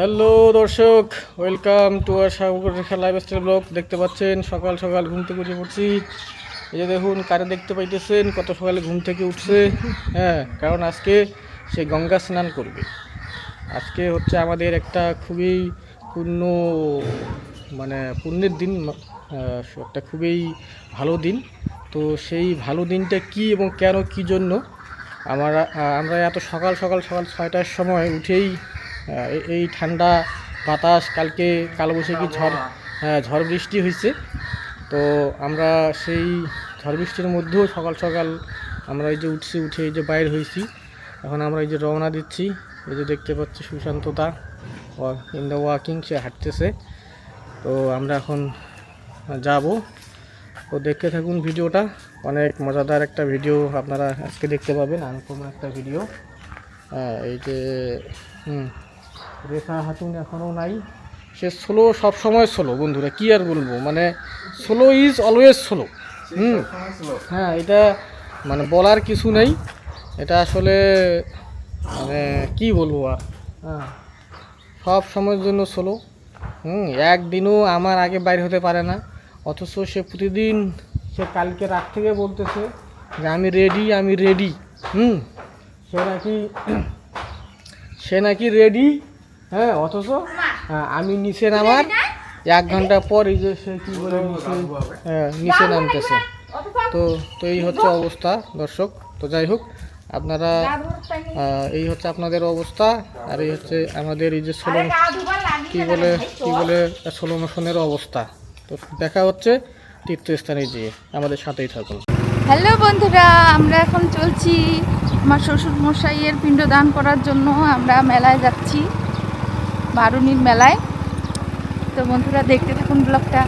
Hello দর্শক, welcome to our Sagar Rekha lifestyle blog. দেখতে পাচ্ছেন সকাল সকাল ঘুম থেকে উঠে পড়ছি। এই যে দেখুন, কারে দেখতে পাইতেছেন কত সকালে ঘুম থেকে উঠছে। হ্যাঁ, কারণ আজকে সে গঙ্গা স্নান করবে। আজকে হচ্ছে আমাদের একটা খুবই পূর্ণ পুণ্যের দিন, একটা খুবই ভালো দিন। তো সেই ভালো দিনটা কি এবং কেন, কী জন্য আমরা এত সকাল সকাল 6টার সময় উঠেই এই ঠান্ডা বাতাস, কালকে কালবৈশাখী ঝড় বৃষ্টি হয়েছে। তো আমরা সেই ঝড় বৃষ্টির মধ্যেও সকাল সকাল আমরা এই যে উঠে এই যে বাইর হয়েছি। এখন আমরা এই যে রওনা দিচ্ছি। এই যে দেখতে পাচ্ছি সুশান্তদা ইন দ্য ওয়াকিং, সে হাঁটতেছে। তো আমরা এখন যাব। তো দেখতে থাকুন ভিডিওটা, অনেক মজাদার একটা ভিডিও আপনারা আজকে দেখতে পাবেন, আনকমন একটা ভিডিও। এই যে রেখা হাতুন এখনও নাই, সে স্লো, সবসময় স্লো বন্ধুরা, কি আর বলবো, স্লো ইজ অলওয়েজ স্লো। হ্যাঁ, এটা বলার কিছু নেই, এটা আসলে কি বলবো আর। হ্যাঁ, সব সময়ের জন্য স্লো। একদিনও আমার আগে বাইরে হতে পারে না, অথচ সে প্রতিদিন, সে কালকে রাত থেকে বলতেছে যে আমি রেডি। সে নাকি রেডি। হ্যাঁ, অথচ আমি নিচে নামার 1 ঘন্টা পর এই যে সে কী বলে নিচে নামতেছে। তো এই হচ্ছে অবস্থা দর্শক। তো যাই হোক, আপনারা এই হচ্ছে আপনাদের অবস্থা, আর এই হচ্ছে আমাদের এই যে কি বলে স্লো মোশনের অবস্থা। তো দেখা হচ্ছে তীর্থস্থানে যেয়ে, আমাদের সাথেই থাকুন। হ্যালো বন্ধুরা, আমরা এখন চলছি আমার শ্বশুর মশাইয়ের পিণ্ডদান করার জন্য। আমরা মেলায় যাচ্ছি, বারুণীর মেলায়। তো বন্ধুরা দেখতে থাকুন ব্লগটা।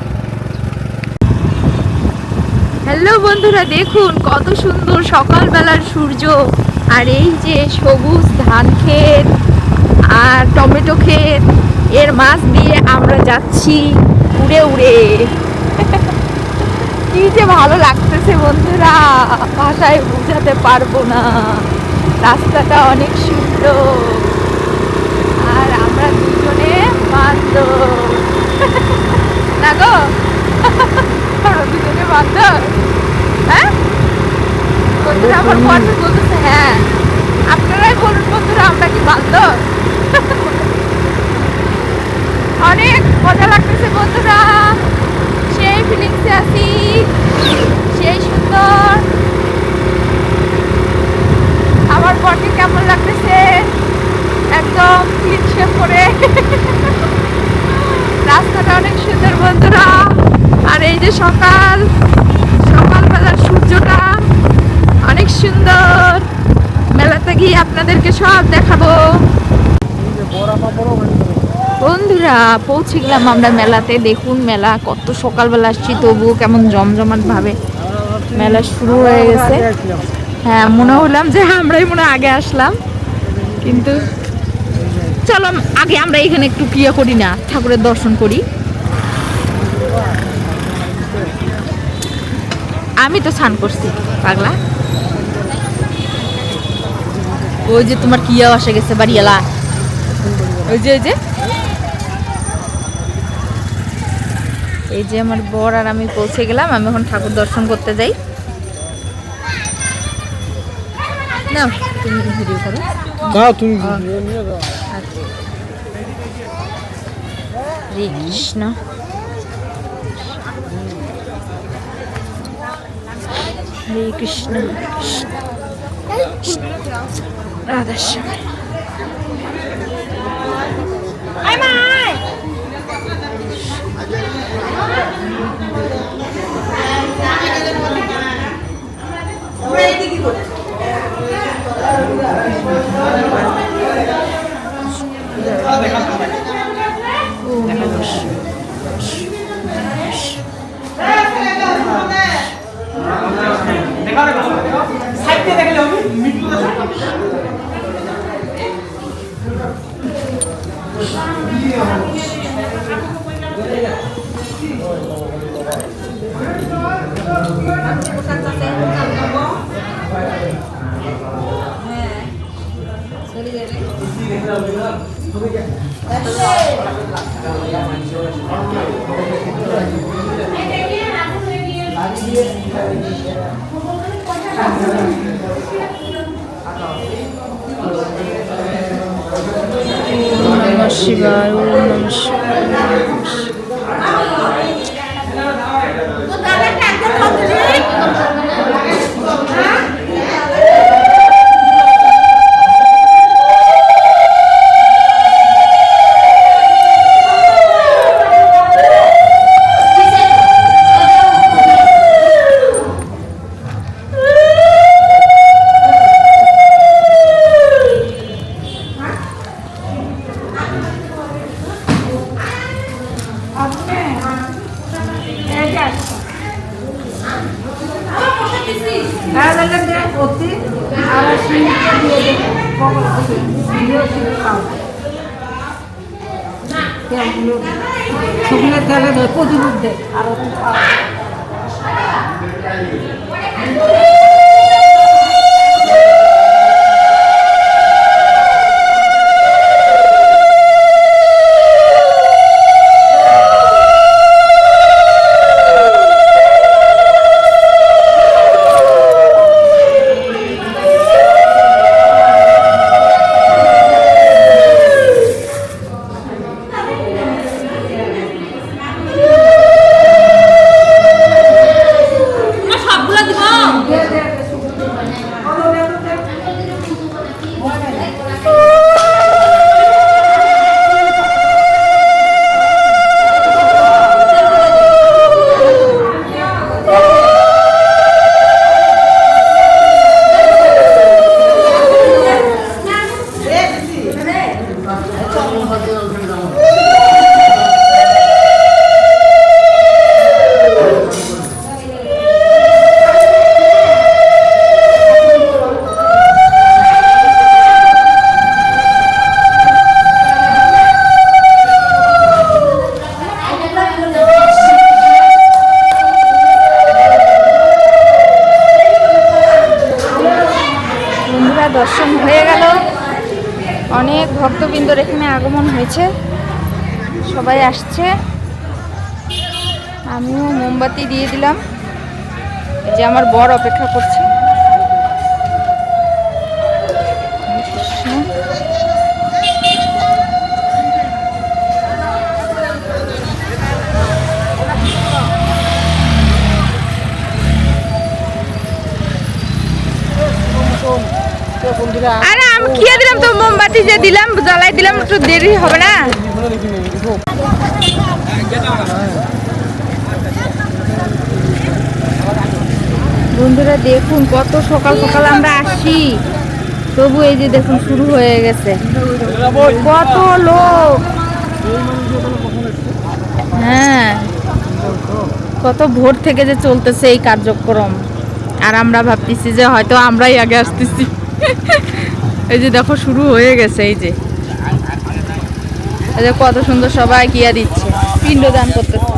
হ্যালো বন্ধুরা, দেখুন কত সুন্দর সকালবেলার সূর্য, আর এই যে সবুজ ধান ক্ষেত আর টমেটো ক্ষেত, এর মাছ দিয়ে আমরা যাচ্ছি উড়ে উড়ে। কি যে ভালো লাগতেছে বন্ধুরা, ভাষায় বোঝাতে পারবো না। রাস্তাটা অনেক সুন্দর, আর আমরা দুজনে বান্ধব না গো, আমরা দুজনে বান্ধব। হ্যাঁ বন্ধুরা, আমার বন্ধু বলতেছে হ্যাঁ, আপনারাই বলুন বন্ধুরা, আমরা কি বান্ধব? অনেক মজা লাগতেছে বন্ধুরা, সেই ফিলিংসে আছি, সেই সুন্দর। আমার বরকে কেমন লাগতেছে, একদম ক্লিন শেভ করে। রাস্তাটা অনেক সুন্দর বন্ধুরা, আর এই যে সকালবেলার সূর্যটা অনেক সুন্দর। মেলাতে গিয়ে আপনাদেরকে সব দেখাবো বন্ধুরা। পৌঁছে গেলাম আমরা মেলাতে। দেখুন মেলা কত সকালবেলা আসছি, তবুও কেমন জমজমাট ভাবে মেলা শুরু হয়ে গেছে। হ্যাঁ, মনে হলাম যে আমরাই আগে আসলাম, কিন্তু চলো আগে আমরা এখানে একটু ক্রিয়া করি না, ঠাকুরের দর্শন করি। আমি তো স্নান করছি পাগলা। ওই যে তোমার কিয়া আসে গেছে বাড়িয়ালা, ওই যে এই যে আমার বর আর আমি পৌঁছে গেলাম। আমি এখন ঠাকুর দর্শন করতে যাই। না তুমি ভিডিও করো, তুমি হরে কৃষ্ণ, হরে কৃষ্ণ, রাধাস্বামী। নমঃ শিবায়, ওম নমঃ শিবায়। শুকনো তেলে প্রচুর দেয় আরো দর্শন হয়ে গেল। অনেক ভক্তবৃন্দর এখানে আগমন হয়েছে, সবাই আসছে। আমিও মোমবাতি দিয়ে দিলাম, এই যে আমার বর অপেক্ষা করছে। আরে আমি খেয়ে দিলাম তো, মোমবাতি যে দিলাম জ্বালাই দিলাম, একটু দেরি হবে না? বন্ধুরা দেখুন কত সকাল সকাল আমরা আসি, তবু এই যে দেখুন শুরু হয়ে গেছে, কত লোক। হ্যাঁ, কত ভোর থেকে যে চলতেছে এই কার্যক্রম, আর আমরা ভাবতেছি যে হয়তো আমরাই আগে আসতেছি। এই যে দেখো শুরু হয়ে গেছে, এই যে কত সুন্দর সবাই কিয়া দিচ্ছে, পিণ্ডদান করতেছে।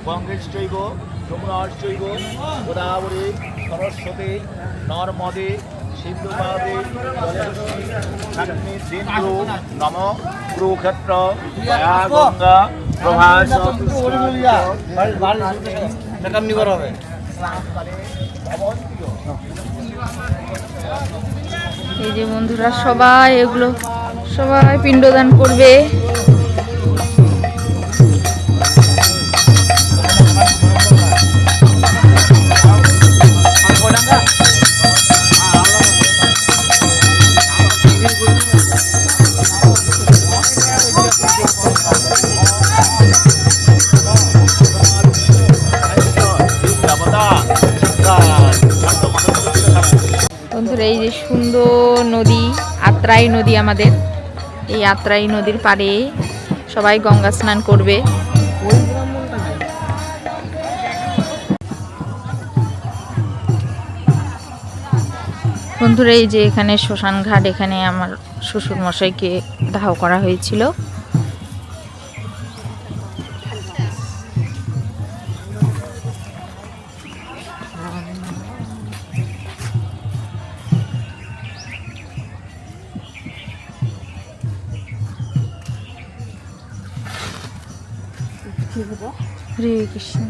গঙ্গেশ্চৈব যমুনাশ্চৈব গোদাবরী সরস্বতী নর্মদে সিন্ধুবাদে সিন্ধু নম কুরুক্ষেত্র গঙ্গা প্রভাস। এই যে বন্ধুরা সবাই এগুলো সবাই পিণ্ডদান করবে। বন্ধুরা এই যে সুন্দর নদী, আত্রাই নদী আমাদের, এই আত্রাই নদীর পাড়ে সবাই গঙ্গা স্নান করবে। বন্ধুরা এই যে এখানে শ্মশান ঘাট, এখানে আমার শ্বশুর মশাইকে দাহ করা হয়েছিল। হরে কৃষ্ণ।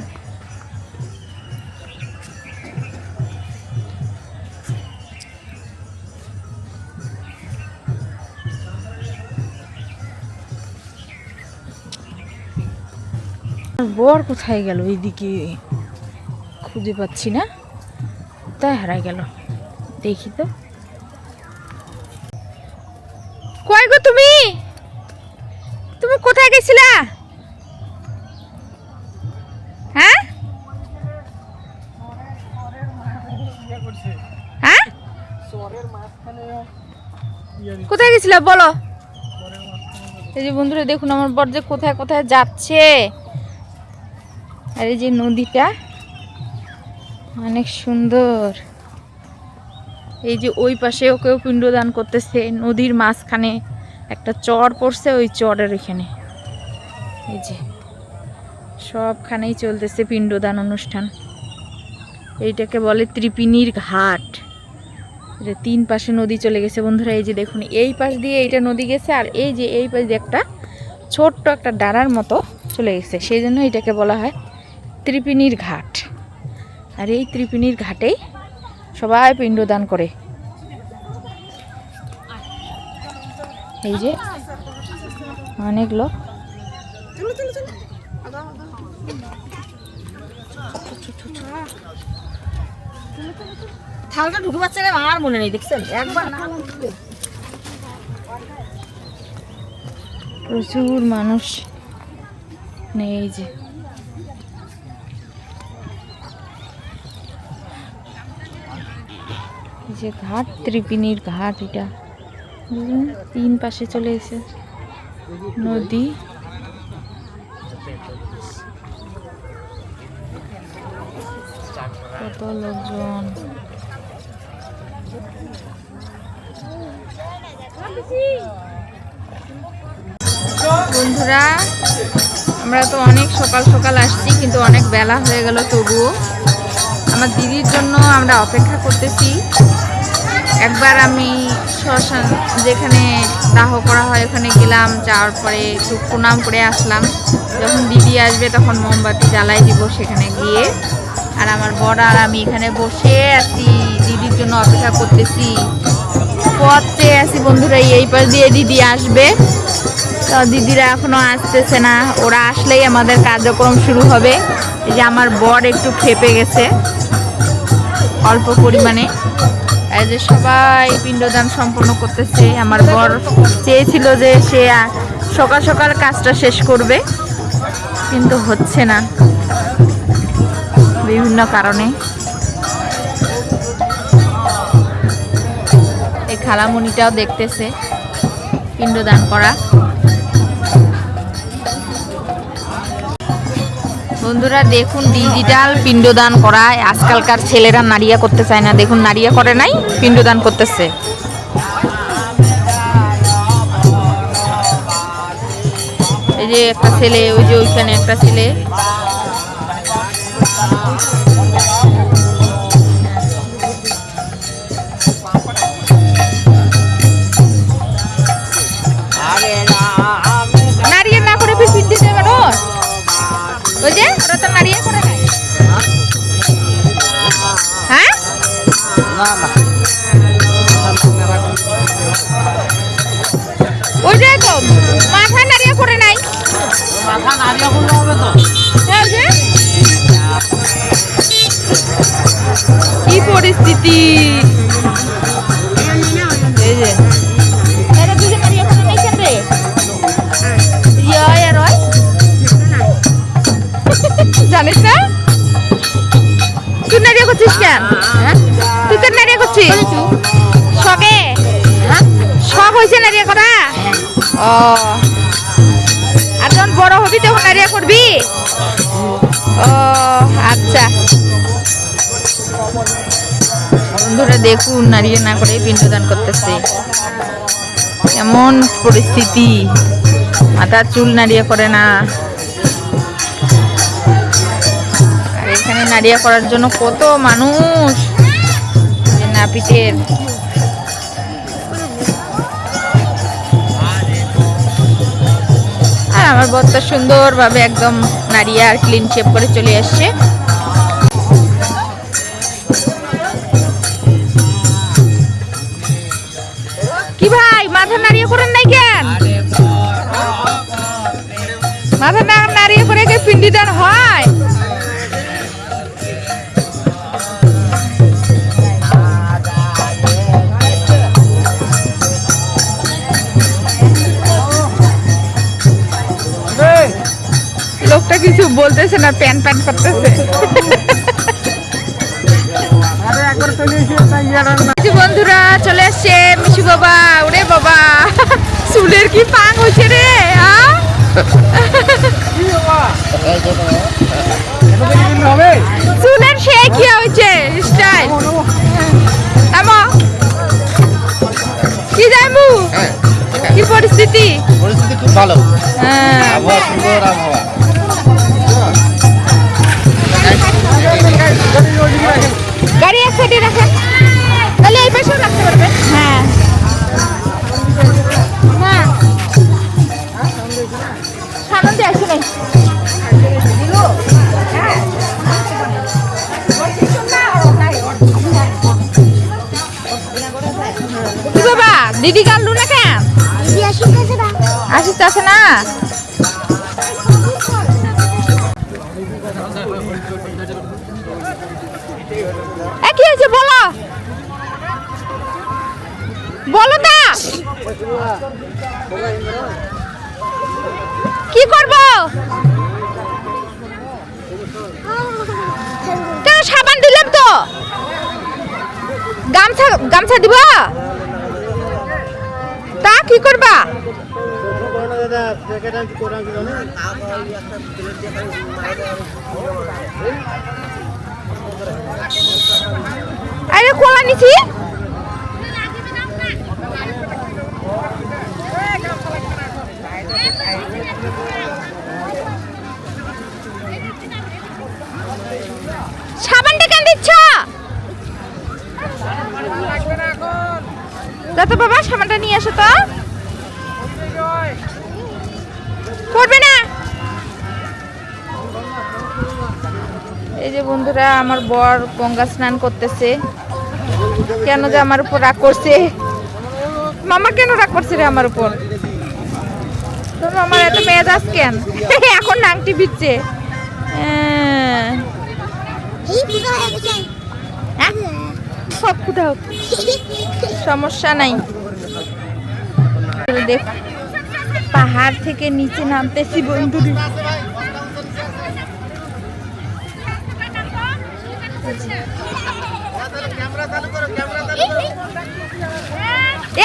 বর কোথায় গেল? এইদিকে খুঁজে পাচ্ছি না, তাই হারাই গেল। দেখি তো, কই গো তুমি? তুমি কোথায় গেছিলা? হ্যাঁ হ্যাঁ, কোথায় গেছিলা বলো? এই যে বন্ধুরা দেখুন আমার বর যে কোথায় কোথায় যাচ্ছে। আর এই যে নদীটা অনেক সুন্দর। এই যে ওই পাশে ওকেও পিণ্ডদান করতেছে, নদীর মাঝখানে একটা চর পড়ছে, ওই চরের এখানে এই যে সবখানেই চলতেছে পিণ্ডদান অনুষ্ঠান। এইটাকে বলে ত্রিপিনির ঘাট। এটা 3 পাশে নদী চলে গেছে বন্ধুরা। এই যে দেখুন এই পাশ দিয়ে এইটা নদী গেছে, আর এই যে এই পাশ দিয়ে একটা ছোট্ট একটা ডাঁড়ার মতো চলে গেছে, সেই জন্য এটাকে বলা হয় ত্রিপিনির ঘাট। আর এই ত্রিপিনির ঘাটেই সবাই পিণ্ডদান করে। এই যে অনেক লোক। থালটা ঢুকে পাচ্ছে না, আমার মনে নেই, দেখছেন একবার না। প্রচুর মানুষ নেই। এই যে এই যে ঘাট, ত্রিপিনির ঘাট। এটা 3 পাশে চলে এসে নদী। কত লোকজন। বন্ধুরা আমরা তো অনেক সকাল সকাল আসছি, কিন্তু অনেক বেলা হয়ে গেল। তবুও আমার দিদির জন্য আমরা অপেক্ষা করতেছি। একবার আমি শ্মশান যেখানে দাহ করা হয় ওখানে গেলাম, যাওয়ার পরে একটু প্রণাম করে আসলাম। যখন দিদি আসবে তখন মোমবাতি জ্বালাই দিব সেখানে গিয়ে। আর আমার বর আর আমি এখানে বসে আছি, দিদির জন্য অপেক্ষা করতেছি। পথ চেয়ে আছি বন্ধুরা, এই পাশ দিয়ে দিদি আসবে। তো দিদিরা এখনো আসতেছে না, ওরা আসলেই আমাদের কার্যক্রম শুরু হবে। এই যে আমার বর একটু খেপে গেছে অল্প পরিমাণে। এই যে সবাই পিণ্ডদান সম্পন্ন করতেছে। আমার বর চেয়েছিল যে সে সকাল সকাল কাজটা শেষ করবে, কিন্তু হচ্ছে না বিভিন্ন কারণে। এই খালামণিটাও দেখতেছে পিণ্ডদান করা। বন্ধুরা দেখুন ডিজিটাল পিণ্ডদান করায় আজকালকার ছেলেরা নাড়িয়া করতে চায় না। দেখুন নাড়িয়া করে নাই, পিণ্ডদান করতেছে। এই যে একটা ছেলে, ওই যে ওইখানে একটা ছেলে। নাড়িয়া না করে পিঠ দিতে পারো। ওই যে ওরা তো নাড়িয়া করে নাই। হ্যাঁ ওইটাই তো, মাথা নাড়িয়া করে নাই। মাথা নাড়িয়া করলে হবে তো। হ্যাঁ, ওই যে কি পরিস্থিতি। এই যে এরা দুজন নাড়িয়া করে নাই কেন রে? আর ওই জানিস না তুই নাড়িয়া করছিস কেন? তুই কেন নাড়িয়া করছিস? শখে শখ হয়েছে নাড়িয়া করা? ও, আর যখন বড় হবি তখন নাড়িয়া করবি? ও আচ্ছা। বন্ধুরা দেখুন নাড়িয়া না করে পিণ্ডদান করতেছে। এমন পরিস্থিতি, মাথার চুল নাড়িয়া করে না। আর এখানে নাড়িয়া করার জন্য কত মানুষ, নাপিতের। আর আমার বরটা সুন্দরভাবে একদম নাড়িয়ে আর ক্লিন শেপ করে চলে আসছে। কি ভাই মাথা নাড়িয়ে করেন নাই কেন? মাথা না নাড়িয়ে করে কি পিন্ডি দান হয়? লোকটা কিছু বলতেছে না, প্যান প্যান করতেছে। বন্ধুরা চলে আসছে মিশু বাবা। ওরে বাবা, চুলের কি পাং হয়েছে রে। চুলের সে কি হয়েছে স্টাইল। কি যাইমু, কি পরিস্থিতি? পরিস্থিতি খুব ভালো, হ্যাঁ, আবহাওয়া সুন্দর আবহাওয়া। গাড়ি এক সাইডে রাখেন, তাহলে এই পাশেও রাখতে পারবেন। হ্যাঁ হ্যাঁ, সামনে আসে নাই। কি বাবা, দিদি গাল্লু না কেন? আসিস না। কি হয়েছে বলো, বলো না। কি করব? কেন সাবান দিলাম তো, গামছা গামছা দিব। তা কি করবা? আরে কোলা নিছি। সাবানটা কেন দিচ্ছ? যত বাবা সাবানটা নিয়ে আসো তো। করবে না। এই যে বন্ধুরা, আমার বর গঙ্গা স্নান করতেছে। কেন যে আমার উপর রাগ করছে? মামা কেন রাগ করছে রে আমার উপর? তোর মামার এত মেজাজ কেন? এখন নাংটি বিচ্ছে। সব কোথাও সমস্যা নাই। দেখ, পাহাড় থেকে নিচে নামতেছি বন্ধুরা।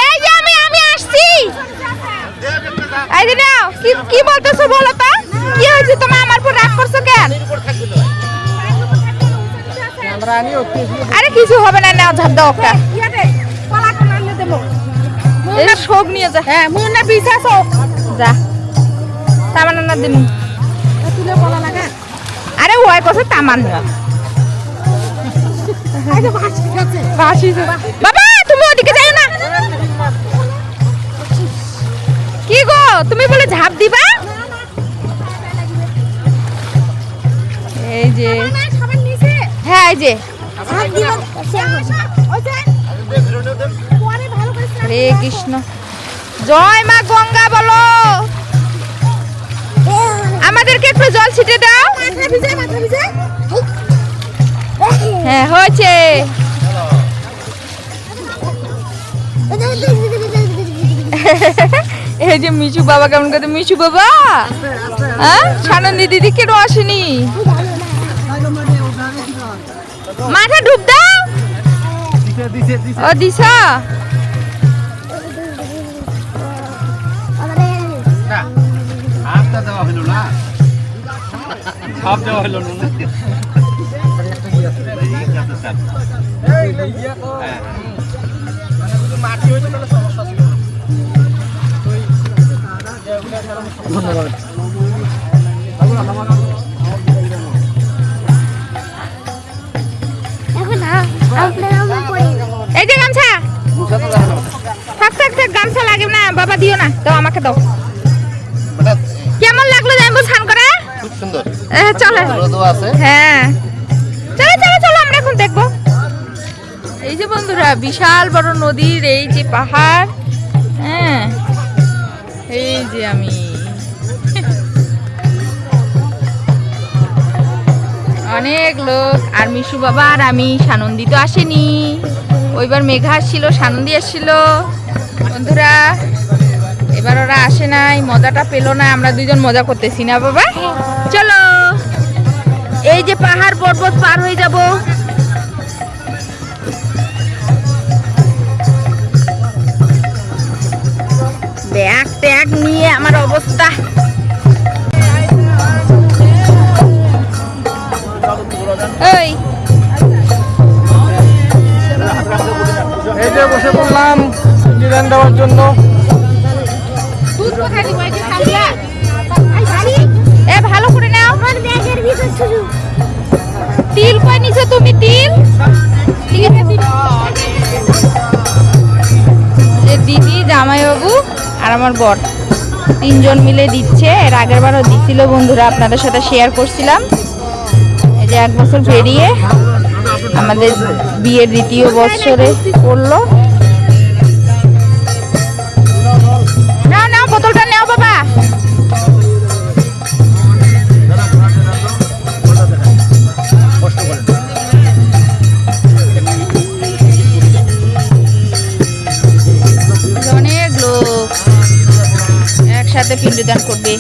এই যে আমি আসছি। এই যে নাও, কি বলতেছো বলো তো? কি হয়েছে তোমার, আমার উপর রাগ করছো কেন? আরে কিছু হবে না, নাও ঝাড় দাও একটা। এটা শোক নিয়ে যা। হ্যাঁ মুই না বিশ্বাস যা তামান না দিন তুলে বলা লাগা। আরে ওই কথা তামান না। বাবা তুমি ওদিকে যাও না। কি গো, তুমি বলে ঝাঁপ দিবা? এই যে হ্যাঁ, এই যে হরে কৃষ্ণ, জয় মা গঙ্গা বলো। আমাদেরকে একটু জল ছিটে দাও। হ্যাঁ হয়েছে। এই যে মিশু বাবা কেমন করে। মিশু বাবা, হ্যাঁ সানন্দী দিদি কেন আসেনি? মাথা ডুব দাও। ও দিছ। ধন্যবাদ। এই যে গামছা, থাক থাক থাক, গামছা লাগে না বাবা, দিও না, দাও আমাকে দাও। কেমন সুন্দর স্নান করে? খুব সুন্দর। চলে রোদও আছে। হ্যাঁ চলো চলো চলো আমরা এখন দেখবো। এই যে বন্ধুরা বিশাল বড় নদীর এই যে পাহাড়, হ্যাঁ এই যে আমি অনেক লোক, আর মিশু বাবা আর আমি, সানন্দী তো আসেনি, ওইবার মেঘা আসছিল, সানন্দী আসছিল বন্ধুরা, এবার ওরা আসে নাই, মজাটা পেলো না, আমরা দুইজন মজা করতেছি না বাবা। চলো এই যে পাহাড় পর্বত পার হয়ে যাব। ব্যাগ ট্যাগ নিয়ে আমার অবস্থা। এই এই যে বসে পড়লাম ডিজাইন দেওয়ার জন্য। এ ভালো করে নাও। তিল কই নিছো তুমি? তিল যে দিদি, জামাইবাবু আর আমার বর তিনজন মিলে দিচ্ছে। এর আগের বারও দিছিল বন্ধুরা, আপনাদের সাথে শেয়ার করছিলাম। এই যে 1 বছর পেরিয়ে আমাদের বিয়ের 2য় বছরে পড়লো। নাও নাও বোতলটা নাও বাবা। অনেক লোক একসাথে পিণ্ডদান করবে।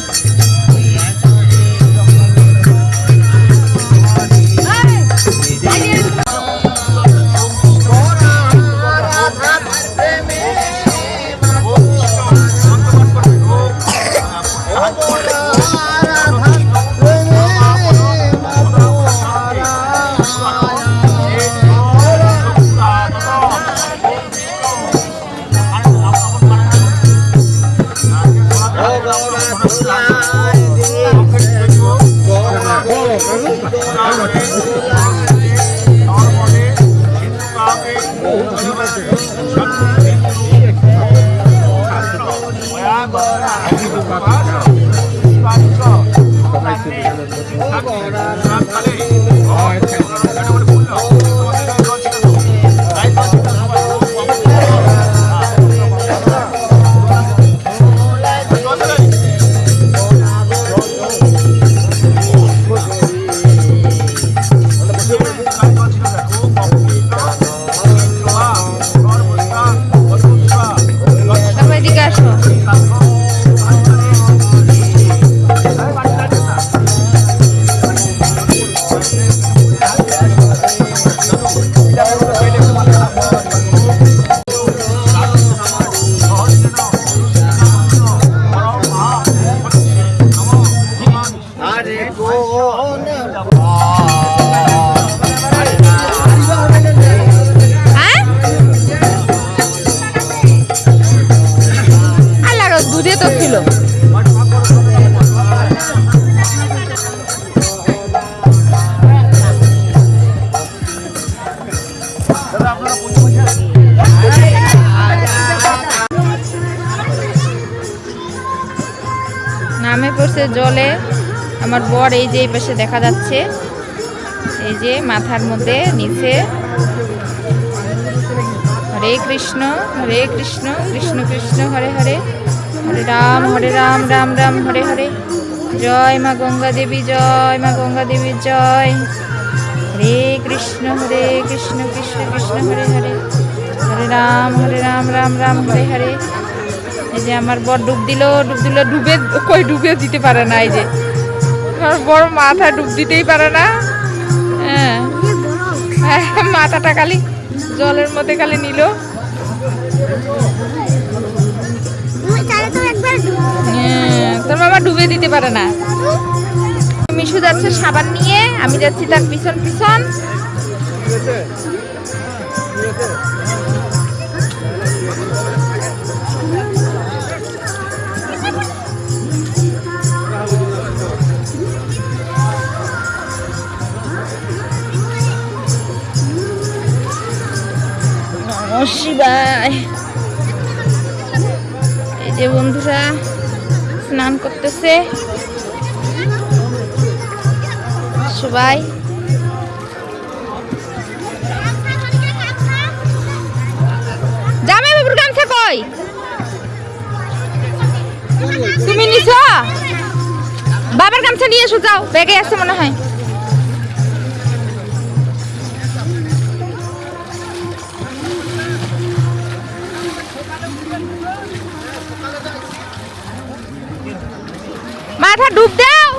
দুধে তো ছিল। নামে পড়ছে জলে আমার বর। এই যে এই পাশে দেখা যাচ্ছে, এই যে মাথার মধ্যে নিচে হরে কৃষ্ণ কৃষ্ণ কৃষ্ণ হরে হরে, হরে রাম রাম রাম হরে হরে। জয় মা গঙ্গা দেবী, জয় মা গঙ্গা দেবী জয়। হরে কৃষ্ণ কৃষ্ণ কৃষ্ণ হরে হরে, হরে রাম রাম রাম হরে হরে। এই যে আমার বর ডুব দিল, ডুবে দিতে পারে না। এই যে আমার বড় মাথা ডুব দিতেই পারে না। হ্যাঁ মাথাটা খালি জলের মধ্যে খালি নিল। তোর বাবা ডুবে দিতে পারে না। মিশু যাচ্ছে সাবান নিয়ে, আমি যাচ্ছি তার পিছন পিছন। শিবায়। এই যে বন্ধুরা স্নান করতেছে। সবাই। জামাই বাবুর গামছা কই? তুমি নিছ? বাবার গামছা নিয়ে এসো, যাও, ব্যাগে আছে মনে হয়। মাথা ডুব দাও।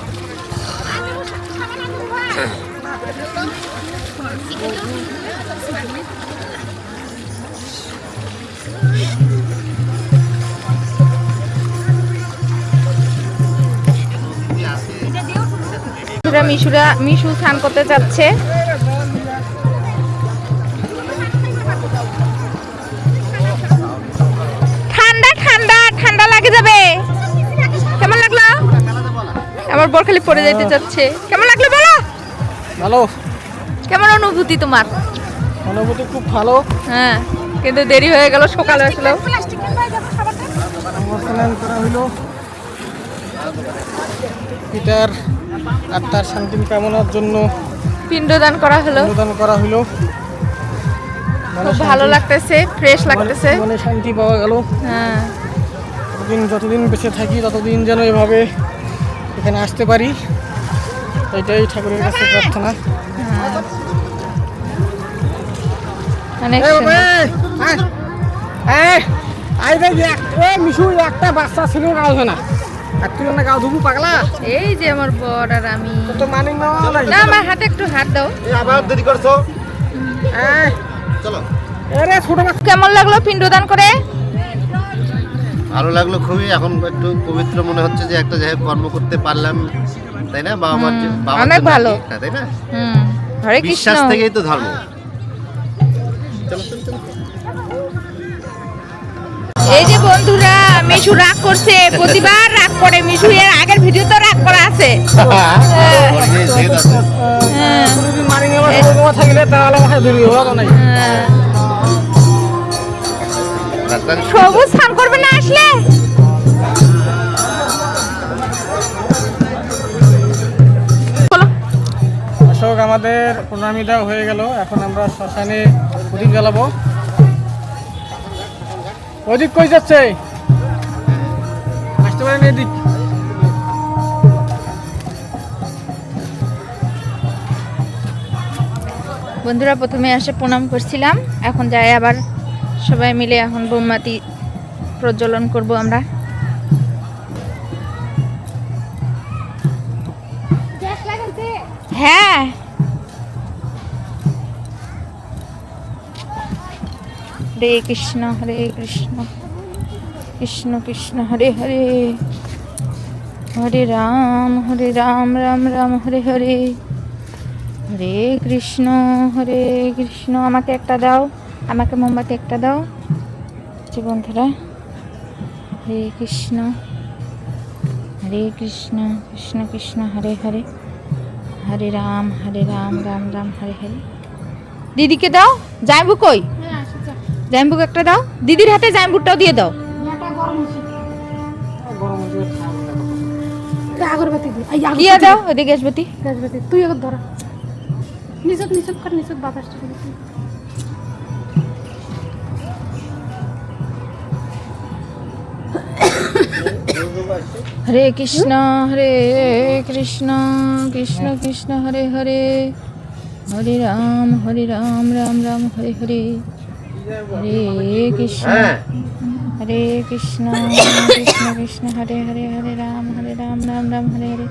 মিশু স্নান করতে যাচ্ছে। ঠান্ডা ঠান্ডা ঠান্ডা লাগে যাবে। কেমন লাগলো? আমার বর খালি পড়ে যাইতে যাচ্ছে। কেমন লাগলো বলো? ভালো। কেমন অনুভূতি তোমার? অনুভূতি খুব ভালো। হ্যাঁ, কিন্তু দেরি হয়ে গেল, সকালে আসলো। স্নান করা হলো, পিতার আত্মার শান্তি কামনার জন্য পিণ্ডদান করা হলো। অনুদান করা হলো। খুব ভালো লাগতেছে, ফ্রেশ লাগতেছে। মানে শান্তি পাওয়া গেল। হ্যাঁ, যতদিন বেঁচে থাকি ততদিন যেন এভাবে এখানে আসতে পারি, এটাই ঠাকুরের কাছে প্রার্থনা। অনেক মিশু একটা বাচ্চা ছিল গাও হয় না, আর তুই না গাও ধুবু পাগলা। এই যে আমার বর আর আমি। তো মানে না, আমার হাতে একটু হাত দাও। আবার দেরি করছো, চলো। আরে ছোট বাচ্চা কেমন লাগলো পিণ্ডদান করে? ভালো লাগলো খুবই। এখন একটু পবিত্র মনে হচ্ছে যে একটা জায়গায় কর্ম করতে পারলাম, তাই না? বাবা মার অনেক ভালো। তাই না? হরে কৃষ্ণ। বিশ্বাস থেকেই তো ধর্ম। চলো চলো চলো। এই যে বন্ধুরা, মিশু রাগ করছে, প্রতিবার রাগ করে। মিশু এর আগের ভিডিও তো রাগ করা আছে। হ্যাঁ। মারি নেওয়া থাকলে তাহলে আমাকে দূর হওয়া নাই। সবুজ স্নান করবে না আসলে? দর্শক, আমাদের প্রণামী দেওয়া হয়ে গেল। এখন আমরা শ্মশানে প্রদীপ জ্বালাবো। ওদিক কই যাচ্ছে? আসতে পারেন এদিক। বন্ধুরা, প্রথমে এসে প্রণাম করছিলাম, এখন যাই আবার সবাই মিলে এখন মোমবাতি প্রজ্বলন করব আমরা। হ্যাঁ, হরে কৃষ্ণ হরে কৃষ্ণ কৃষ্ণ কৃষ্ণ হরে হরে, হরে রাম রাম রাম হরে হরে, হরে কৃষ্ণ হরে কৃষ্ণ। আমাকে একটা দাও, আমাকে মোমবাতি একটা দাও। যে বন্ধুরা, হরে কৃষ্ণ কৃষ্ণ কৃষ্ণ হরে হরে, হরে রাম রাম রাম হরে হরে। দিদিকে দাও। জাম্বু কই? জাম্বুকে একটা দাও। দিদির হাতে জাম্বুরটাও দিয়ে দাও। আগরবাতি দিয়ে দাও ওদিকে গ্যাসবাতি। তুই এখন ধর নিচত নিচত কর, নিচত বাতাসটা দিবি। হরে কৃষ্ণ কৃষ্ণ কৃষ্ণ হরে হরে, হরে রাম রাম রাম হরে হরে, হরে কৃষ্ণ কৃষ্ণ কৃষ্ণ হরে হরে, হরে রাম রাম রাম হরে হরে।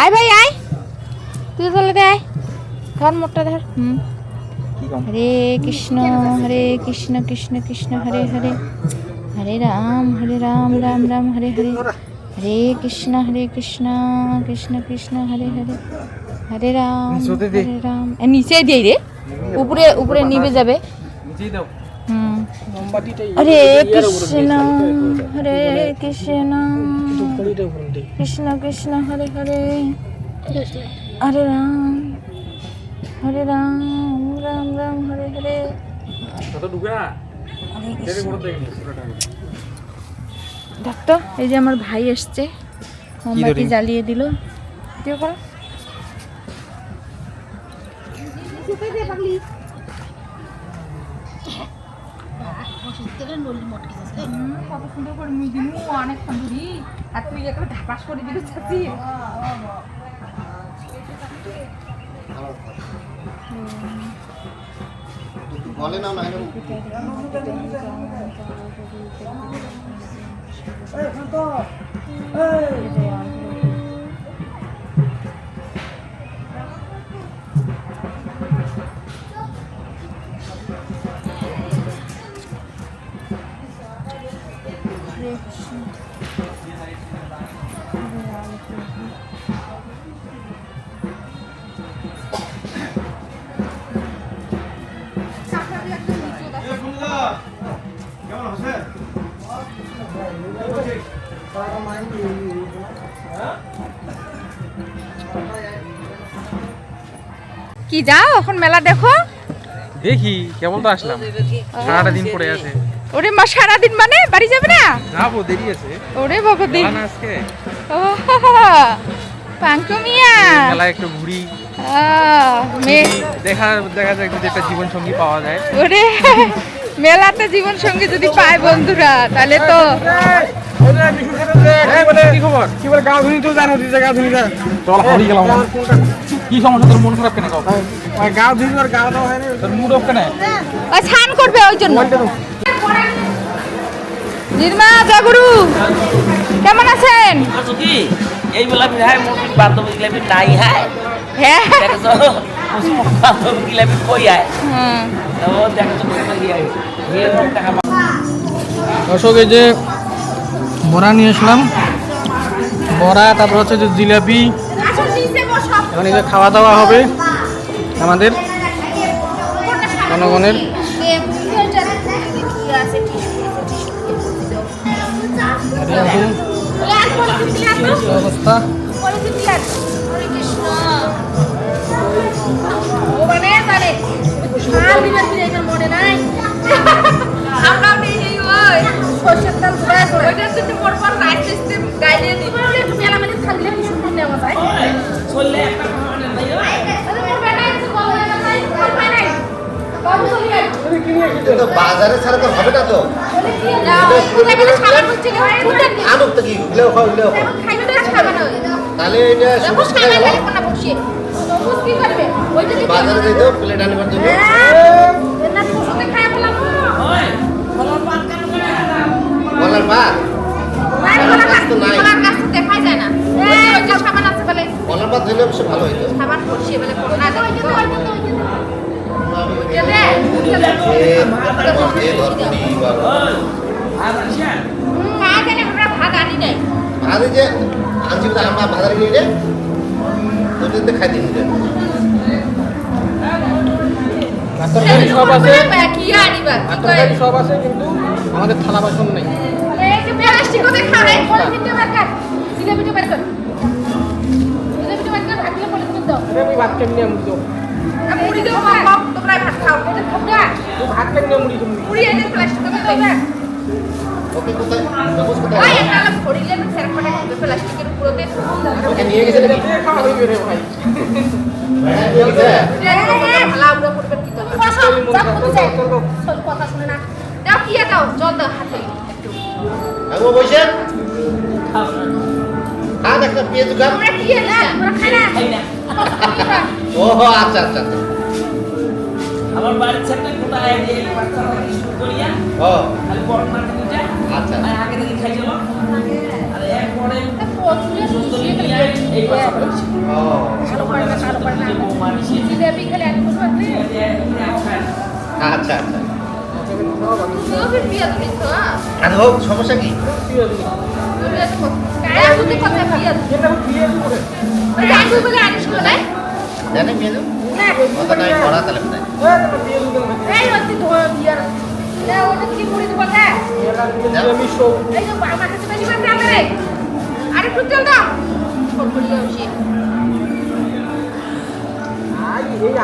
আয় ভাই আয়, তুই চলে দে, আয়, ধর মোটটা ধর। হরে কৃষ্ণ কৃষ্ণ কৃষ্ণ হরে হরে, হরে রাম রাম রাম হরে হরে, হরে কৃষ্ণ কৃষ্ণ কৃষ্ণ হরে হরে, হরে রাম রাম। নিচে দিয়ে রে, উপরে উপরে নিবে যাবে। হরে কৃষ্ণ কৃষ্ণ কৃষ্ণ কৃষ্ণ হরে হরে, হরে রাম রাম রাম হরে হরে। দেখতো, এই যে আমার ভাই এসছে, মোমবাতি জ্বালিয়ে দিল। কত সুন্দর করে মুই দিনু অনেক সুন্দরী আর তুই একটা ধাপাস করে দিবি চাচি বলে না না কি যাও এখন মেলা দেখো দেখি কেবল তো আসলাম, সারাটা দিন পড়ে আছে। ওরে মা সারাদিন মানে বাড়ি যাবে না? যাবো, দেরি আছে। ওরে বাবা দিন না আজকে ও পাঙ্কু মিয়া মেলায় একটু ঘুরি, মেয়ে দেখা যায় যদি একটা জীবন সঙ্গী পাওয়া যায়। ওরে মেলাতে জীবন সঙ্গী যদি পায় বন্ধুরা তাহলে তো কি খবর? কি বলে গাও ধুনি তো জানো দিতে গাও ধুনি চল হারিয়ে গেলাম। কি সমস্যা তোর? মন খারাপ কেন? গাও ধুনি আর গাও দাও হয় না তোর মুড অফ কেন? ওই স্নান করবে ওই জন্য। নির্মা জাগুরু কেমন আছেন? কি এই বেলা বিহায় মোটি বান্ধবী গিলাবি নাই হায় হ্যাঁ দেখছো বান্ধবী গিলাবি কই আয় হুম। ও দেখছো কই আয় এর টাকা দর্শক এই যে বড়া নিয়ে আসলাম, বড়া, তারপর হচ্ছে যে জিলাপি। এখন এই যে খাওয়া দাওয়া হবে আমাদের জনগণের। অবস্থা চললে একটা খাওয়ানো নাই কিন্তু বাজারে ছাড়া তো হবে না তো। আনুক তো কি গুলেও খাও, গুলেও খাও। তাহলে এটা সমস্যা গেল। বাজারে যাই তো প্লেট আনবার জন্য। বলার পাত তো নাই। বলার পাত দিলে অবশ্য ভালো হইতো। ভালো যে আনছি আমার বাজারে নিয়ে রে তো খাইতে নিতে সব আছে, সব আছে, কিন্তু আমাদের থালা বাসন নেই। আমি ভাত কেমনি মুড়ি ভাত কেমনি মুড়ি ওকে কোথায় কাগজ কোথায় ওকে নিয়ে গেছে নাকি খাওয়া হইবে রে ভাই। নিয়ে গেছে আগো বসে খান একটা পেঁয়াজ গান ও আচ্ছা আচ্ছা আচ্ছা আমার বাড়ির ছেলে কোথায় এই বাচ্চারা শুরু করিয়া ও খালি বড় মাঠে নিয়ে আচ্ছা আর আগে থেকে খাইছিল আর এরপরে সুস্থ নিয়ে এই বাচ্চা করেছি ও আচ্ছা আচ্ছা আর হোক সমস্যা কি জানে মেয়ে কথা নাই পড়া তাহলে নাই আরেকটু তেল দাও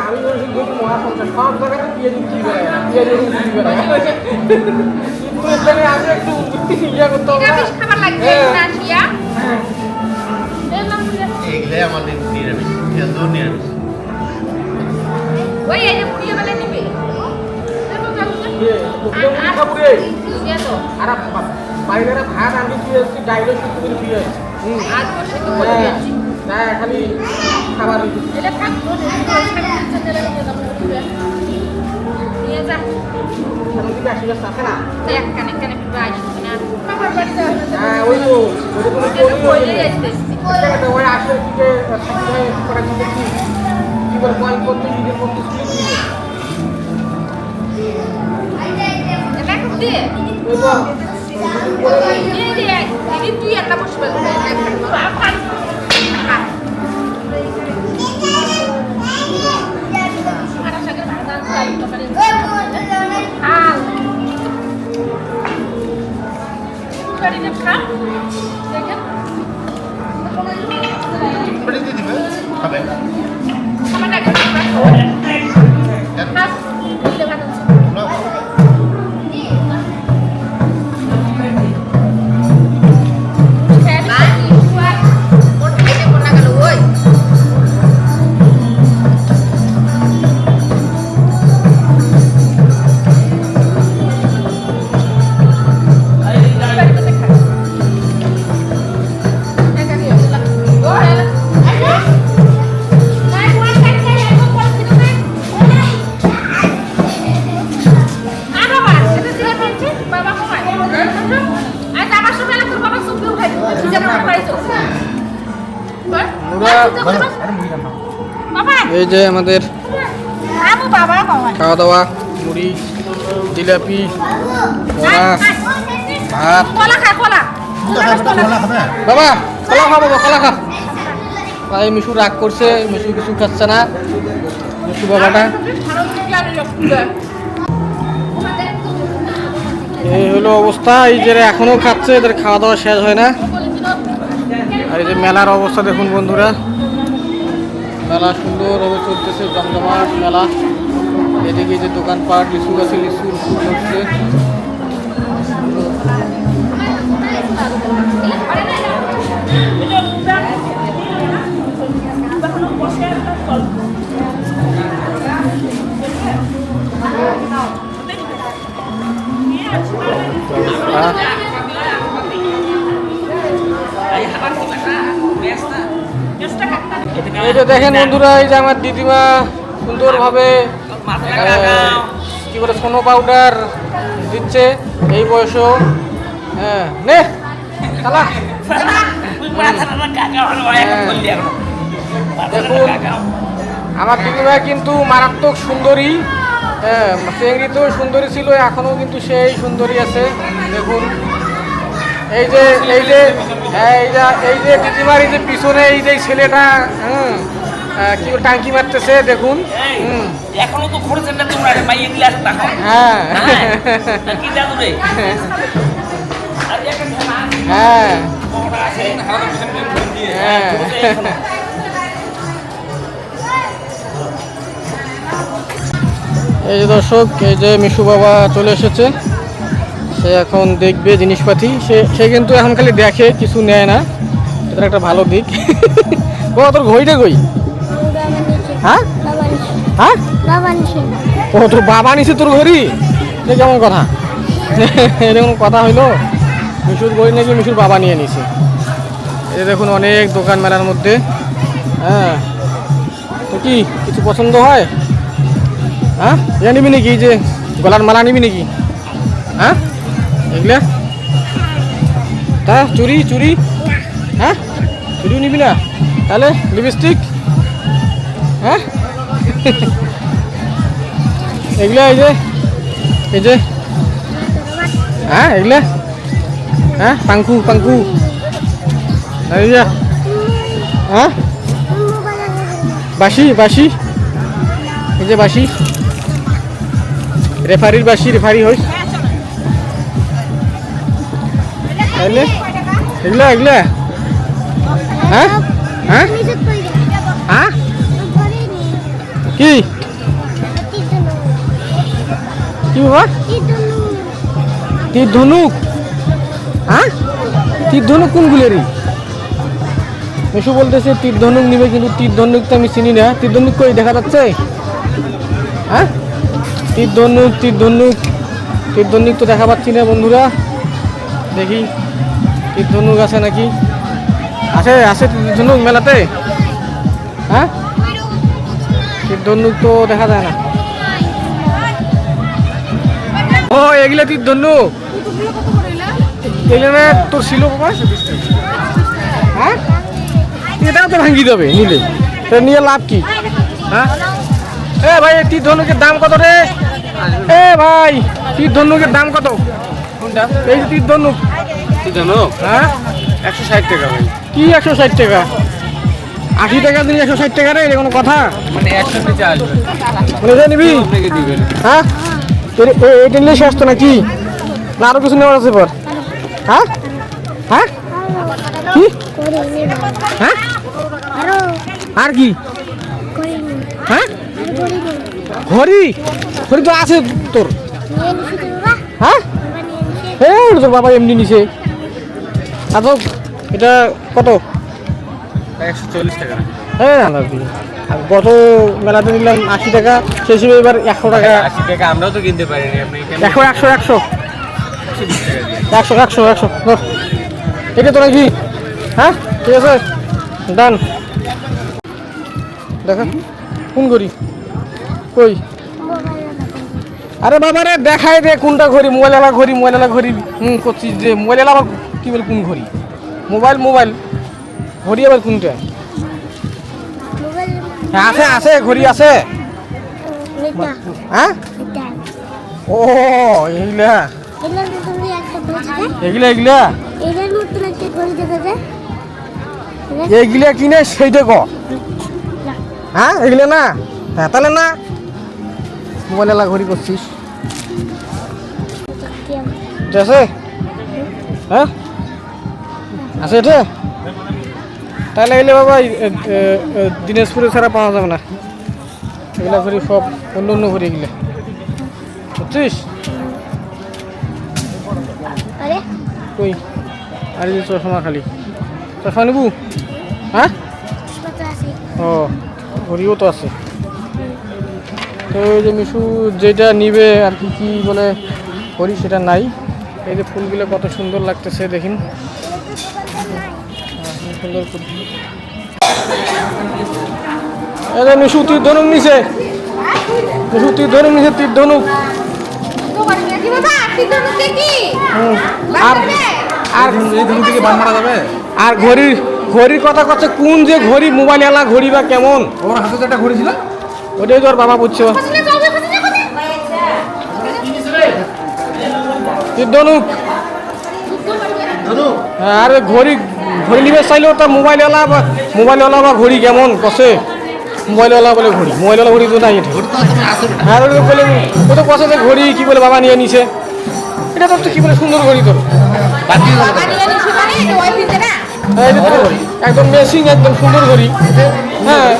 আমি মহাসংসার সব জায়গাতে পেঁয়াজ বিক্রি করে আমি একটু ইয়ে করতে হবে না? খাবার লাগবে রাশিয়া এইগুলো আমার নিরামিষ পেঁয়াজ নিরামিষ ওই এই যে পুড়িয়ে বেলে নিবে আর বাইরে ভাত আমি দিয়েছি ডাইরেক্ট শুধু দিয়ে আর বসে তো করে দিয়েছি না খালি খাবার এটা থাক নিয়ে যা আছে না দেখ কানে কানে প্রাইস না আমার বাড়িতে হ্যাঁ ওই তো কইলে যাইতেছি ওই আসলে দিকে করা দিতে কি বলে কল করতে দিতে করতে এটা কোন দিয়ে ওই তো এই দিয়ে দিদি তুই একটা বসবে বাড়িতে দিবে খাবে না এই যে আমাদের খাওয়া দাওয়া মুড়ি জিলাপি বড়া ভাত বাবা কলা খা বাবা কলা খা ভাই মিশু রাগ করছে মিশু কিছু খাচ্ছে না মিশু বাবাটা এই হলো অবস্থা এই যে এখনো খাচ্ছে এদের খাওয়া দাওয়া শেষ হয় না আর এই যে মেলার অবস্থা দেখুন বন্ধুরা মেলা সুন্দরভাবে চলতেছে জমজমাট মেলা এদিকে যে দোকানপাট লিচু গাছে লিচুর ফুল হচ্ছে এই যে দেখেন বন্ধুরা এই যে আমার দিদিমা সুন্দরভাবে কি বলে সোনো পাউডার দিচ্ছে এই বয়সেও হ্যাঁ নে চালা দেখুন আমার দিদিমা কিন্তু মারাত্মক সুন্দরী হ্যাঁ চেংড়িতেও সুন্দরী ছিল এখনও কিন্তু সেই সুন্দরী আছে দেখুন এই যে এই যে দিদিমার এই যে পিছনে এই যে ছেলেটা কি টাঙ্কি মারতেছে দেখুন এখনো তো করেছেন না তোমরা মাইয়ে গ্লাস দেখো হ্যাঁ কি জানো রে হ্যাঁ হ্যাঁ এই যে দর্শক এই যে মিশু বাবা চলে এসেছে সে এখন দেখবে জিনিসপাতি সে কিন্তু এখন খালি দেখে কিছু নেয় না এটা একটা ভালো দিক ও তোর ঘড়িটা কই হ্যাঁ হ্যাঁ ও তোর বাবা নিছে তোর ঘড়ি এটা কেমন কথা এটা কোনো কথা হইলো মিশুর ঘড়ি নাকি মিশুর বাবা নিয়ে নিছে এই দেখুন অনেক দোকান মেলার মধ্যে হ্যাঁ তো কি কিছু পছন্দ হয় হ্যাঁ ইয়া নিবি নাকি যে গলার মালা নিবি নাকি হ্যাঁ এগুলা তা চুরি চুরি হ্যাঁ চুরিও নিবি না তাহলে লিপস্টিক হ্যাঁ এগুলা এই যে হ্যাঁ এগুলা হ্যাঁ পাঙ্কু পাঙ্কু হ্যাঁ বাসি বাসি এই যে বাসি রেফারির বাসি রেফারি হই তাহলে এগুলা এগুলা হ্যাঁ হ্যাঁ হ্যাঁ কি কি বাবা তীর ধনুক হ্যাঁ তীর ধনুক কোনগুলোরই মিশু বলতেছে তীর ধনুক নিবে কিন্তু তীর ধনুক তো আমি চিনি না তীর ধনুক কই দেখা যাচ্ছে হ্যাঁ তীর ধনুক তো দেখা পাচ্ছি না বন্ধুরা, দেখি তীর ধনুক আছে নাকি, আছে তীর ধনুক মেলাতে? হ্যাঁ তীর ধনুক তো দেখা যায় না। ও এগুলা তীর ধনুক, এগুলো তোর ছিল বাবা? হ্যাঁ এটাও তো ভাঙিয়ে দেবে নিলে, তো নিয়ে লাভ কি? হ্যাঁ এ ভাই তীর ধনুকের দাম কত রে? এ ভাই তীর ধনুকের দাম কত? এই যে তীর ধনুক, হ্যাঁ 160 টাকা ভাই। কি 160 টাকা? 80 টাকা দিন 160 টাকা রে, এটা কোনো কথা? মানে 100 নিচে আসবে, মানে যে নিবি? আপনাকে দিবেন। হ্যাঁ এটা নিয়ে শেষ তো নাকি, না আরো কিছু নেওয়ার আছে পর? হ্যাঁ হ্যাঁ কি হ্যাঁ আর কি? হ্যাঁ ঘড়ি তো আছে তোর? হ্যাঁ তোর বাবা এমনি নিছে। আচ্ছা এটা কত? 140 টাকা। হ্যাঁ গত মেলাতে নিলাম 80 টাকা, সেই হিসেবে এবার 100 টাকা। 80 টাকা আমরাও তো কিনতে পারিনি, আপনি কেন 100 এটা তো নাকি? হ্যাঁ ঠিক আছে ডান। দেখা কোন ঘড়ি কই? আরে বাবা রে দেখাই দে কোনটা ঘড়ি, মোবাইলওয়ালা ঘড়ি করছিস যে, মোবাইলওয়ালা আবার কি বলে কোন ঘড়ি? মোবাইল ঘড়ি আবার কোনটা? হ্যাঁ আছে ঘড়ি আছে। হ্যাঁ ও এইগুলা এইগুলা কিনে সেইটা ক? হ্যাঁ এগুলো না, হ্যাঁ তাহলে না মোবাইলওয়ালা ঘড়ি করছিস। এটা আছে? হ্যাঁ আছে এটা? তাহলে এগুলো বাবা দিনাজপুরে ছাড়া পাওয়া যাবে না, এগুলা ঘড়ি সব অন্য ঘড়ি এগুলো, বুঝছিস? কই আর এই চশমা খালি চশমা নেবু? হ্যাঁ ও ঘড়িও তো আছে। তো ওই যে মিশু যেটা নিবে আর কি বলে ঘড়ি সেটা নাই। এই যে ফুলগুলো কত সুন্দর লাগতেছে দেখিন, সুন্দর ফুল। এই যে মিশু তীর ধনুক নিছে, তীর ধনুক। আর ঘড়ির কথা করছে কোন যে ঘড়ি, মোবাইলওয়ালা ঘড়ি বা কেমন? ওর হাতে যেটা ঘড়ি ছিল ওটাই তো আর বাবা বুঝছো। ধনুক আর ঘড়ি নিবে চাইলেও তার মোবাইলওয়ালা বা ঘড়ি কেমন কছে? মোবাইলওয়ালা বলে ঘড়ি তো নাই। হ্যাঁ বলে ও তো কছে যে ঘড়ি কি বলে বাবা নিয়ে নিছে, এটা তো কি বলে সুন্দর ঘড়ি তোর, একদম মেশিং একদম সুন্দর ঘড়ি। হ্যাঁ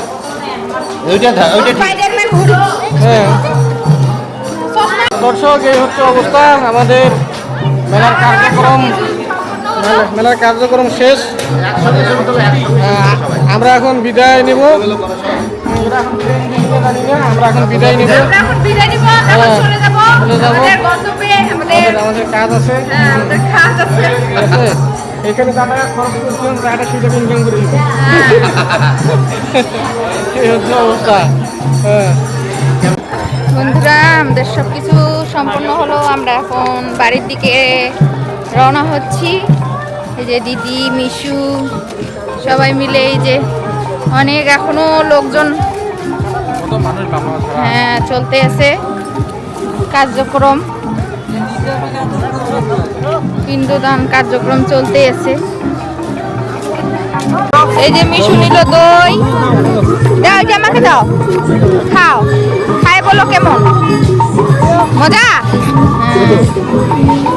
হ্যাঁ দর্শক এই হচ্ছে অবস্থা, আমাদের মেলার কার্যক্রম শেষ। আমরা এখন বিদায় নেব, আমরা এখন বিদায় নিব, আমাদের কাজ আছে। এখানে দাদা খরচ করছিলাম, টাকাটা সুযোগ ইনকাম করে দিব। এই হচ্ছে অবস্থা। হ্যাঁ বন্ধুরা আমাদের সব কিছু সম্পূর্ণ হলো, আমরা এখন বাড়ির দিকে রওনা হচ্ছি। এই যে দিদি মিশু সবাই মিলে, এই যে অনেক এখনো লোকজন, হ্যাঁ চলতে আছে কার্যক্রম, পিণ্ডদান কার্যক্রম চলতে আছে। এই যে মিশু নিল দই, দাও যে আমাকে দাও, খাও, খাই বলো কেমন মজা?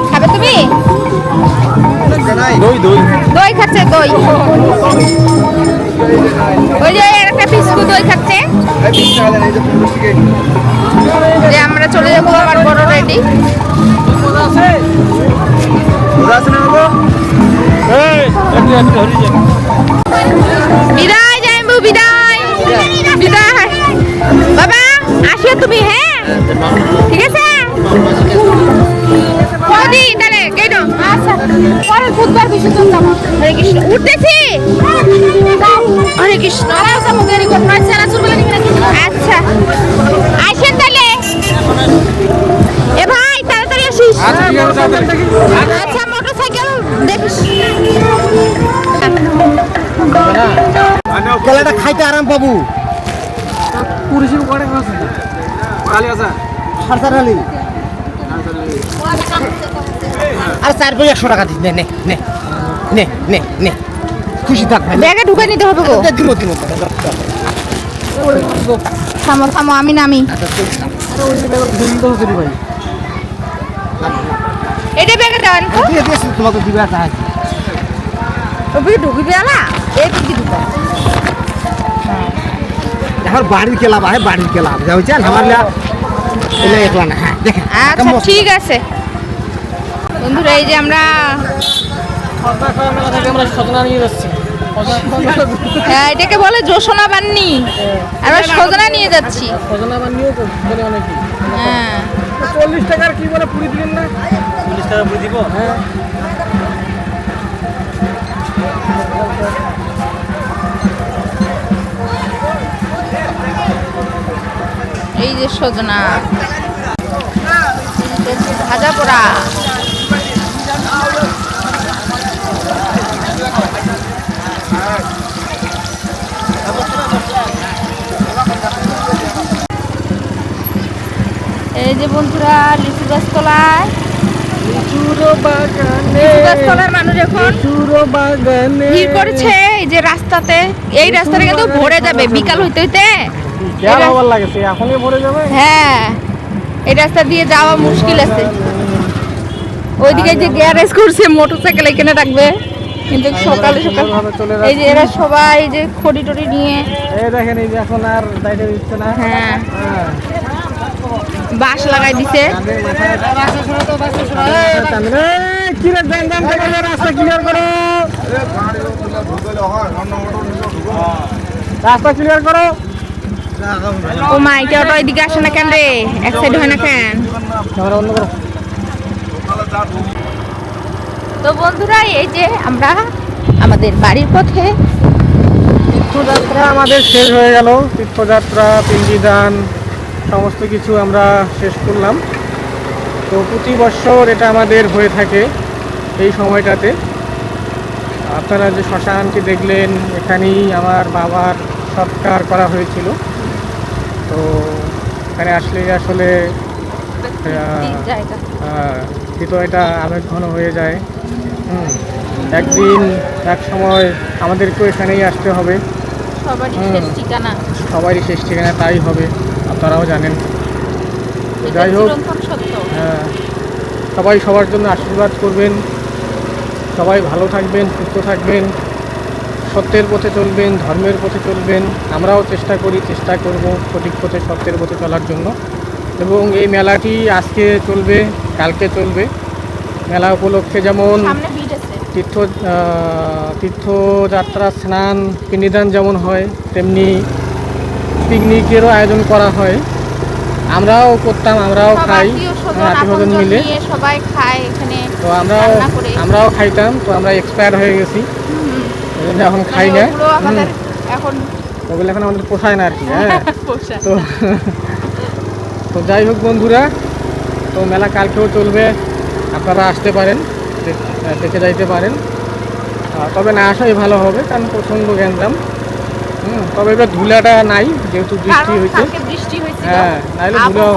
খাবে তুমি? দই খাচ্ছে, দই। ওই যে একটা বিস্কুট দই খাচ্ছে। যে আমরা চলে যাবো, আমার বড় রেডি। বিদায় জানবু, বিদায় বিদায় বাবা, আসিও তুমি। হ্যাঁ ঠিক আছে বৌদি তাহলে কেটো আচ্ছা পরের বুধবার বিসর্জন যাবো। হরে কৃষ্ণ উঠতেছি হরে কৃষ্ণ আচ্ছা আসেন তাহলে এ ভাই তাড়াতাড়ি আসিস আচ্ছা মোটরসাইকেল দেখিস কেলাটা খাইতে আরাম পাবো পুরিশি করে আছে কালি আছে সারসারালি আর 4 টাকা দিস নে নে নে নে নে নে খুশি থাক ভাই ব্যাগে ঢুকে নিতে হবে গো দিমো দিমো থামো থামো আমি নামি ভাই এটা ব্যাগে দেন তো দিয়ে দিয়েছি তোমাকে দিবে আছে ওই ঢুকবি আলা এই কি ঢুকা এখন বাড়ির কেলা ভাই বাড়ির কেলা যা হচ্ছে আমার এলে একলা না হ্যাঁ দেখেন আচ্ছা ঠিক আছে বন্ধুরা এই যে আমরা মেলা থেকে আমরা সজনা নিয়ে যাচ্ছি হ্যাঁ এটাকে বলে যশোনা বান্নি আমরা সজনা নিয়ে যাচ্ছি সজনা বানিয়েও তো বলে অনেকে হ্যাঁ 40 টাকার কি বলে পুরি দিলেন না 40 টাকা পুরি দিব হ্যাঁ এই যে সজনা ভাজা পোড়া এই যে বন্ধুরা লিচু গাছ তলায় গাছতলার মানুষ এখন ভিড় করেছে এই যে রাস্তাতে এই রাস্তাটা কিন্তু ভরে যাবে বিকাল হইতে হইতে কেন ভালো লাগছে এখনই ভরে যাবে হ্যাঁ এই রাস্তা দিয়ে যাওয়া মুশকিল আছে ওইদিকে যে গ্যারেজ করছে মোটরসাইকেল এখানে রাখবে কিন্তু সকালে সকাল এই যে এরা সবাই এই যে খড়ি টড়ি নিয়ে এই দেখেন এই যে এখন আর যাইতে দিচ্ছে না হ্যাঁ বাঁশ লাগাই দিছে কি রে দেন দেন থেকে রাস্তা ক্লিয়ার করো রাস্তা ক্লিয়ার করো ও মা এটা অটো এদিকে আসে না কেন রে এক সাইড হয় না কেন ক্যামেরা বন্ধ করো তো বন্ধুরা এই যে আমরা আমাদের বাড়ির পথে তীর্থযাত্রা আমাদের শেষ হয়ে গেল তীর্থযাত্রা পিণ্ডি-দান সমস্ত কিছু আমরা শেষ করলাম তো প্রতি বছর এটা আমাদের হয়ে থাকে এই সময়টাতে আপনারা যে শ্মশানটি দেখলেন এখানেই আমার বাবার সৎকার করা হয়েছিল তো এখানে আসলে আসলে জায়গা হৃদয়টা আবেগঘন হয়ে যায় একদিন এক সময় আমাদেরকেও এখানেই আসতে হবে সবারই শেষ ঠিকানা সবারই শেষ ঠিকানা তাই হবে আপনারাও জানেন তো যাই হোক চিরন্তন সত্য সবাই সবার জন্য আশীর্বাদ করবেন সবাই ভালো থাকবেন সুস্থ থাকবেন সত্যের পথে চলবেন ধর্মের পথে চলবেন আমরাও চেষ্টা করব সঠিক পথে সত্যের পথে চলার জন্য এবং এই মেলাটি আজকে চলবে কালকে চলবে মেলা উপলক্ষে যেমন সামনে ভিড় আছে তীর্থযাত্রা স্নান পিণ্ডিদান যেমন হয় তেমনি পিকনিকেরও আয়োজন করা হয় আমরাও করতাম আমরাও খাই আত্মীয়স্বজন মিলে সবাই খায় এখানে তো আমরাও খাইতাম তো আমরা এক্সপায়ার হয়ে গেছি এই জন্য এখন খাই না এখন ওগুলো এখন আমাদের পোষায় না আর কি হ্যাঁ পোষায় তো তো যাই হোক বন্ধুরা তো মেলা কালকেও চলবে আপনারা আসতে পারেন দেখে যাইতে পারেন তবে না আসাই ভালো হবে কারণ প্রচণ্ড গ্যাঞ্জাম তবে এবার ধুলাটা নাই যেহেতু বৃষ্টি হয়েছে হ্যাঁ নাহলে ধুলাও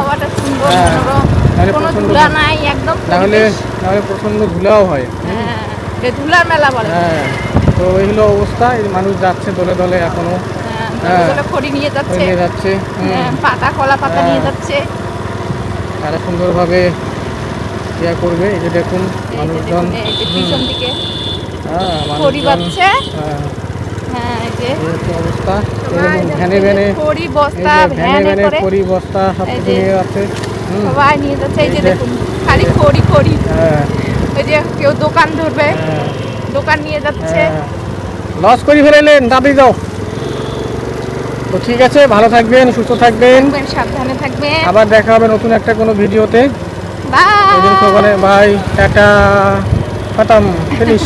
নাহলে প্রচণ্ড নাহলে প্রচণ্ড ধুলাও হয় ধুলার মেলা বলে হ্যাঁ তো এই হলো অবস্থা এই মানুষ যাচ্ছে দলে দলে এখনো খড়ি নিয়ে যাচ্ছে পাতা কলা পাতা নিয়ে যাচ্ছে তারা সুন্দরভাবে ইয়া করবে এই যে দেখুন মানুষজন পিছন দিকে খড়ি বাচ্ছে হ্যাঁ এই যে অবস্থা ভ্যানে ভ্যানে খড়ি বস্তা ভ্যানে খড়ি বস্তা সব কিছু নিয়ে যাচ্ছে সবাই নিয়ে যাচ্ছে এই যে দেখুন খালি খড়ি হ্যাঁ এই যে কেউ দোকান ধরবে দোকান নিয়ে যাচ্ছে লস করে ফেলেলেন দাবি যাও তো ঠিক আছে, ভালো থাকবেন, সুস্থ থাকবেন, সাবধানে থাকবেন। আবার দেখা হবে নতুন একটা কোনো ভিডিওতে। বাই। বাই, টাটা, খতম, ফিনিশ।